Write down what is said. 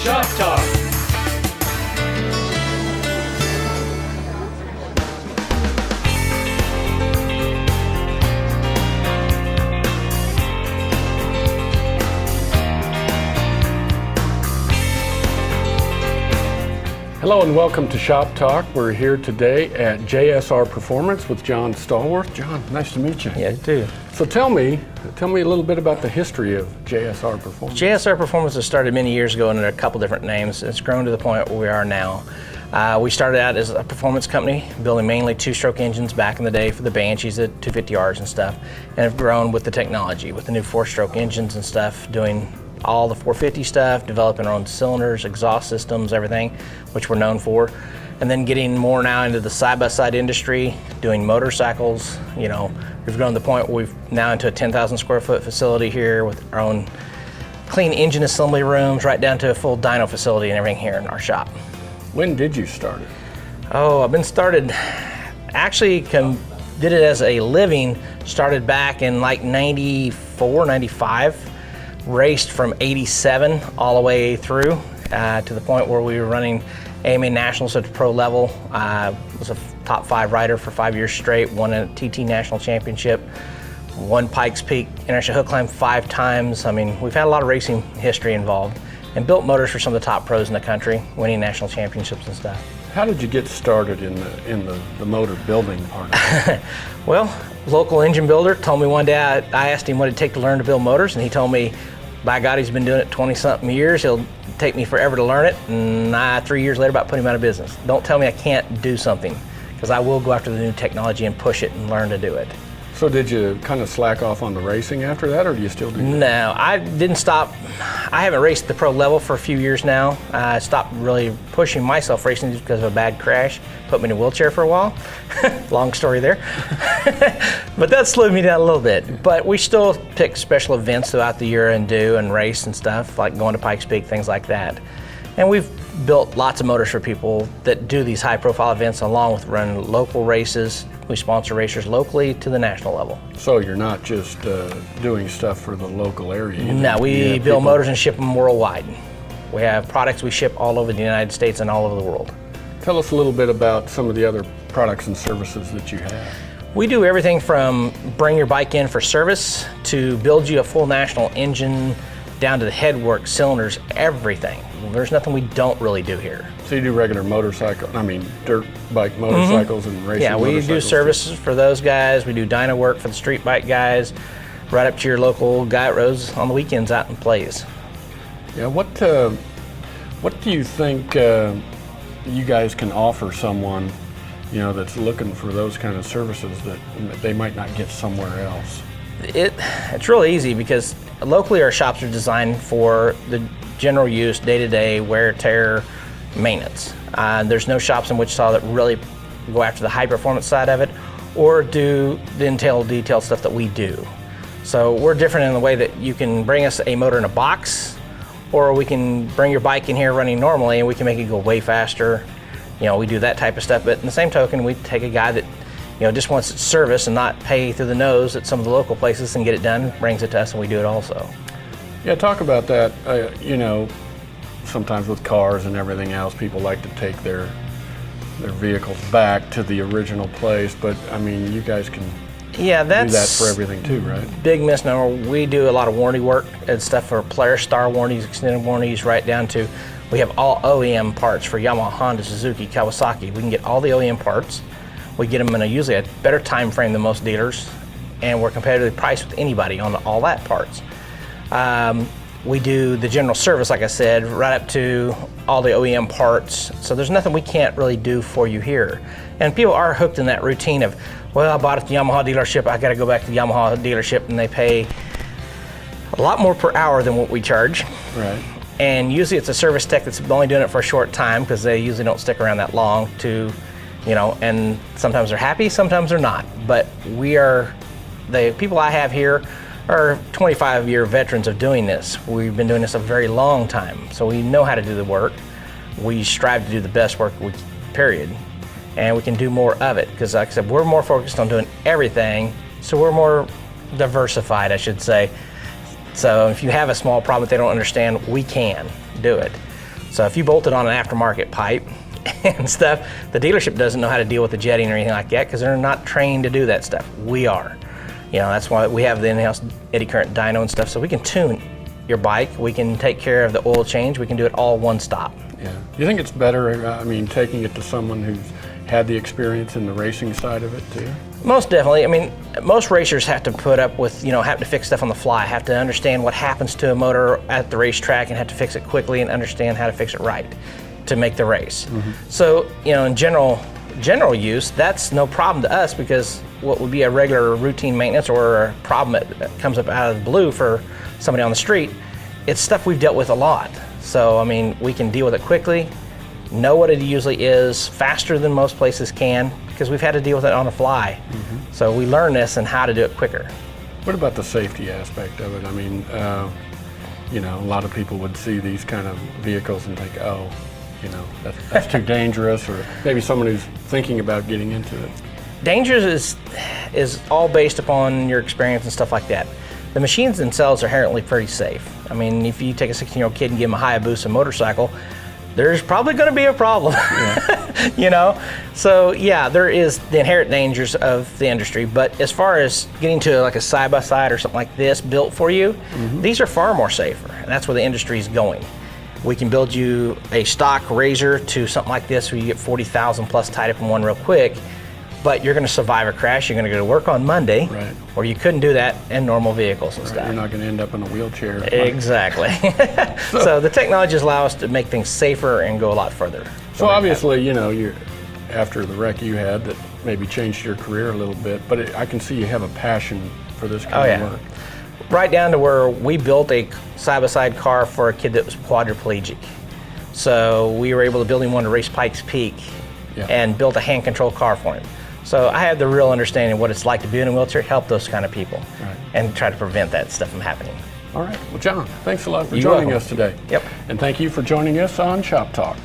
Shop Talk. Hello and welcome to Shop Talk. We're here today at JSR Performance with John Stallworth. John, nice to meet you. Yeah, you too. So tell me a little bit about the history of JSR Performance. JSR Performance was started many years ago under a couple different names. It's grown to the point where we are now. We started out as a performance company, building mainly two-stroke engines back in the day for the Banshees, the 250Rs and stuff, and have grown with the technology, with the new four-stroke engines and stuff, doing all the 450 stuff, developing our own cylinders, exhaust systems, everything, which we're known for. And then getting more now into the side-by-side industry, doing motorcycles. You know, we've grown to the point where we've now into a 10,000 square foot facility here with our own clean engine assembly rooms, right down to a full dyno facility and everything here in our shop. When did you start it? Oh, I've been started, actually did it as a living, started back in like 94, 95. Raced from 87 all the way through to the point where we were running AMA Nationals at the pro level. Was a top 5 rider for 5 years straight, won a TT National Championship, won Pikes Peak International Hook Climb 5 times. I mean, we've had a lot of racing history involved and built motors for some of the top pros in the country, winning national championships and stuff. How did you get started in the motor building part of it? Well, local engine builder told me one day, I asked him what it'd take to learn to build motors, and he told me, by God, he's been doing it 20-something years. He'll take me forever to learn it, and 3 years later, about putting him out of business. Don't tell me I can't do something, because I will go after the new technology and push it and learn to do it. So did you kind of slack off on the racing after that, or do you still do that? No, I didn't stop. I haven't raced at the pro level for a few years now. I stopped really pushing myself racing just because of a bad crash. Put me in a wheelchair for a while. Long story there. But that slowed me down a little bit. But we still pick special events throughout the year and do and race and stuff, like going to Pikes Peak, things like that. And we've built lots of motors for people that do these high profile events, along with running local races. We sponsor racers locally to the national level. So you're not just doing stuff for the local area? No, we build motors and ship them worldwide. We have products we ship all over the United States and all over the world. Tell us a little bit about some of the other products and services that you have. We do everything from bring your bike in for service to build you a full national engine, down to the headwork, cylinders, everything. There's nothing we don't really do here. So you do regular dirt bike motorcycles and racing Yeah, we motorcycles do services for those guys. We do dyno work for the street bike guys, right up to your local guy that rows on the weekends out and plays. Yeah, what do you think you guys can offer someone, you know, that's looking for those kind of services that they might not get somewhere else? It's really easy because locally our shops are designed for the general use, day-to-day wear, tear, maintenance. There's no shops in Wichita that really go after the high performance side of it or do the detailed stuff that we do. So we're different in the way that you can bring us a motor in a box, or we can bring your bike in here running normally and we can make it go way faster. You know, we do that type of stuff, but in the same token, we take a guy that just wants its service and not pay through the nose at some of the local places and get it done, brings it to us and we do it also. Yeah, talk about that. Sometimes with cars and everything else, people like to take their vehicles back to the original place, but I mean, you guys can do that for everything too, right? Big misnomer. We do a lot of warranty work and stuff for Polaris Star warranties, extended warranties, right down to we have all OEM parts for Yamaha, Honda, Suzuki, Kawasaki. We can get all the OEM parts. We get them in usually a better time frame than most dealers, and we're competitively priced with anybody on all that parts. We do the general service, like I said, right up to all the OEM parts. So there's nothing we can't really do for you here. And people are hooked in that routine of, well, I bought it at the Yamaha dealership, I got to go back to the Yamaha dealership, and they pay a lot more per hour than what we charge. Right. And usually it's a service tech that's only doing it for a short time because they usually don't stick around that long and sometimes they're happy, sometimes they're not. But the people I have here are 25-year veterans of doing this. We've been doing this a very long time, so we know how to do the work. We strive to do the best work, period. And we can do more of it, because like I said, we're more focused on doing everything, so we're more diversified, I should say. So if you have a small problem that they don't understand, we can do it. So if you bolted on an aftermarket pipe and stuff, the dealership doesn't know how to deal with the jetting or anything like that because they're not trained to do that stuff. We are. You know, that's why we have the in-house eddy current dyno and stuff, so we can tune your bike, we can take care of the oil change, we can do it all one stop. Yeah. Do you think it's better, I mean, taking it to someone who's had the experience in the racing side of it too? Most definitely. I mean, most racers have to put up with, you know, having to fix stuff on the fly, have to understand what happens to a motor at the racetrack and have to fix it quickly and understand how to fix it right to make the race. So, you know, in general use, that's no problem to us because what would be a regular routine maintenance or a problem that comes up out of the blue for somebody on the street, it's stuff we've dealt with a lot. So, I mean, we can deal with it quickly, know what it usually is, faster than most places can, because we've had to deal with it on the fly. So we learn this and how to do it quicker. What about the safety aspect of it? I mean, you know, a lot of people would see these kind of vehicles and think, oh, you know, that's too dangerous, or maybe someone who's thinking about getting into it. Dangers is all based upon your experience and stuff like that. The machines themselves are inherently pretty safe. I mean, if you take a 16-year-old kid and give him a Hayabusa motorcycle, there's probably going to be a problem, you know? So yeah, there is the inherent dangers of the industry, but as far as getting to like a side-by-side or something like this built for you, these are far more safer, and that's where the industry is going. We can build you a stock Razor to something like this where you get 40,000 plus tied up in one real quick, but you're going to survive a crash, you're going to go to work on Monday, Right. or you couldn't do that in normal vehicles and stuff. You're not going to end up in a wheelchair. Exactly. So the technologies allow us to make things safer and go a lot further. So obviously, you know, you're after the wreck you had that maybe changed your career a little bit, but I can see you have a passion for this kind of work. Right down to where we built a side-by-side car for a kid that was quadriplegic. So we were able to build him one to race Pikes Peak and built a hand-controlled car for him. So I have the real understanding of what it's like to be in a wheelchair, help those kind of people, and try to prevent that stuff from happening. All right. Well, John, thanks a lot for You're joining welcome. us today. Yep. And thank you for joining us on Shop Talk.